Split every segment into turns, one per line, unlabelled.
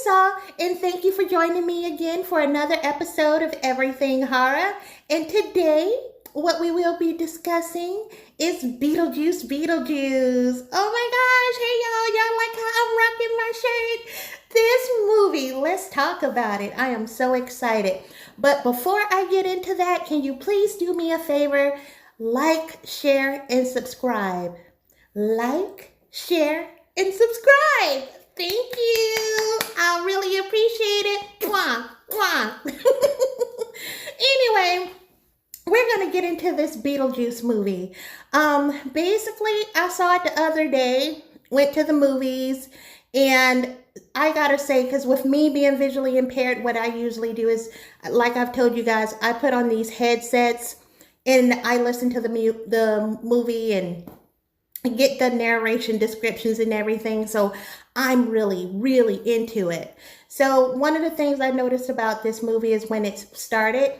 Lisa, and thank you for joining me again for another episode of Everything Horror. And today, what we will be discussing is Beetlejuice, Beetlejuice. Oh my gosh, hey y'all like how I'm rocking my shirt? This movie, let's talk about it. I am so excited. But before I get into that, can you please do me a favor? Like, share, and subscribe. Like, share, and subscribe. Thank you. I really appreciate it. Mwah, mwah. Anyway, we're going to get into this Beetlejuice movie. Basically, I saw it the other day, went to the movies, and I gotta say, because with me being visually impaired, what I usually do is, like I've told you guys, I put on these headsets and I listen to the movie and get the narration descriptions and everything. So I'm really into it. So one of the things I noticed about this movie is when it started,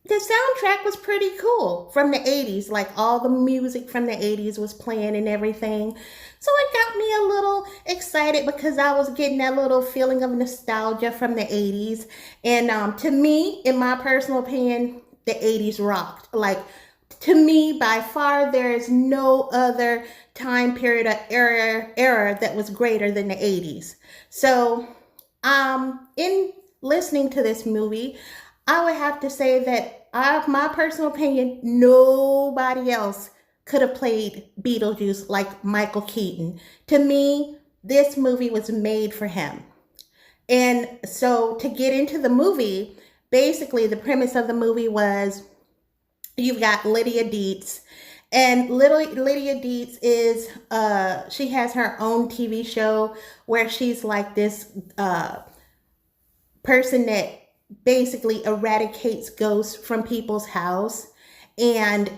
the soundtrack was pretty cool from the 80s. Like all the music from the 80s was playing and everything. So it got me a little excited because I was getting that little feeling of nostalgia from the 80s. And to me, in my personal opinion, the 80s rocked. Like, to me, by far, there is no other time period or era that was greater than the 80s. So, in listening to this movie, I would have to say that, my personal opinion, nobody else could have played Beetlejuice like Michael Keaton. To me, this movie was made for him. And so, to get into the movie, basically, the premise of the movie was, you've got Lydia Deetz, and Lydia Deetz is, she has her own TV show where she's like this person that basically eradicates ghosts from people's house. And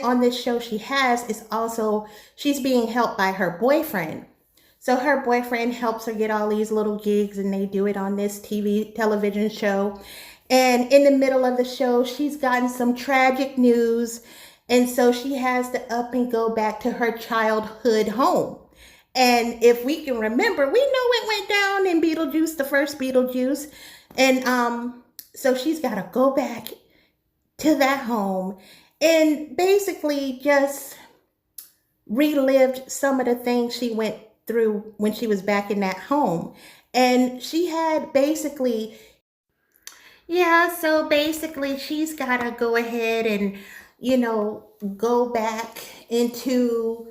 on this show she's being helped by her boyfriend. So her boyfriend helps her get all these little gigs, and they do it on this television show. And in the middle of the show, she's gotten some tragic news. And so she has to up and go back to her childhood home. And if we can remember, we know it went down in Beetlejuice, the first Beetlejuice. And so she's got to go back to that home and basically just relived some of the things she went through when she was back in that home. And she had basically... Yeah, so basically she's got to go ahead and, go back into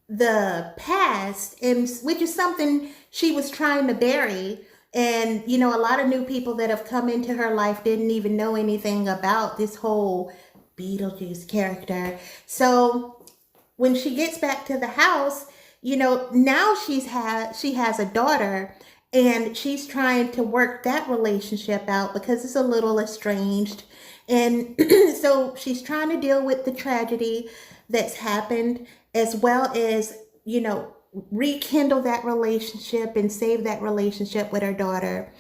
the past, and which is something she was trying to bury. And, a lot of new people that have come into her life didn't even know anything about this whole Beetlejuice character. So when she gets back to the house, now she has a daughter. And she's trying to work that relationship out because it's a little estranged. And so she's trying to deal with the tragedy that's happened, as well as, rekindle that relationship and save that relationship with her daughter.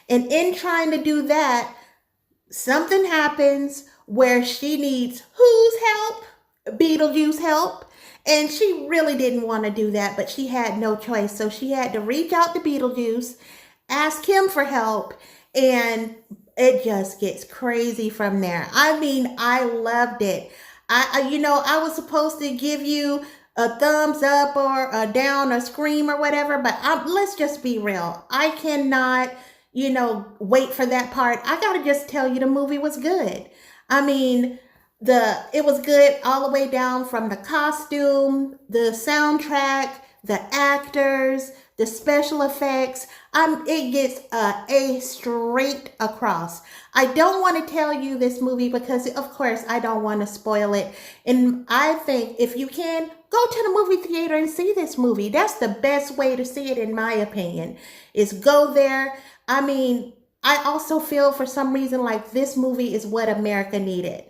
And in trying to do that, something happens where she needs whose help? Beetlejuice help. And she really didn't want to do that, but she had no choice. So she had to reach out to Beetlejuice, ask him for help, and it just gets crazy from there. I mean, I loved it. I was supposed to give you a thumbs up or a down or scream or whatever, but let's just be real. I cannot, wait for that part. I got to just tell you the movie was good. I mean... it was good all the way down from the costume, the soundtrack, the actors, the special effects. It gets A straight across. I don't want to tell you this movie because, of course, I don't want to spoil it. And I think if you can, go to the movie theater and see this movie. That's the best way to see it, in my opinion, is go there. I mean, I also feel for some reason like this movie is what America needed.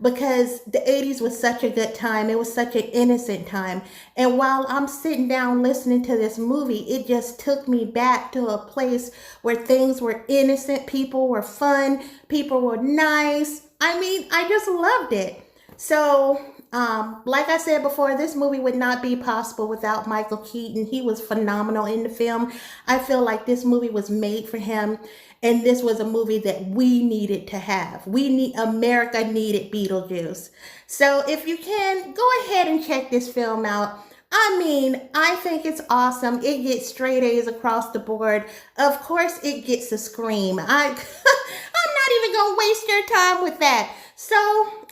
Because the 80s was such a good time. It was such an innocent time. And while I'm sitting down listening to this movie, it just took me back to a place where things were innocent. People were fun. People were nice. I mean, I just loved it. So Like I said before, this movie would not be possible without Michael Keaton. He was phenomenal in the film. I feel like this movie was made for him, and this was a movie that we needed to have. America needed Beetlejuice. So if you can, go ahead and check this film out. I mean, I think it's awesome. It gets straight A's across the board. Of course, it gets a scream. I'm not even gonna waste your time with that. So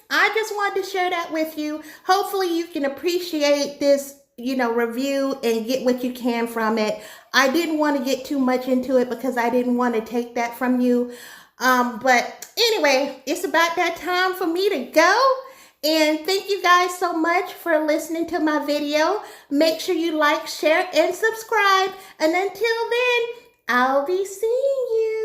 I just wanted to share that with you. Hopefully you can appreciate this, review and get what you can from it. I didn't want to get too much into it because I didn't want to take that from you. But anyway, it's about that time for me to go. And thank you guys so much for listening to my video. Make sure you like, share, and subscribe. And until then, I'll be seeing you.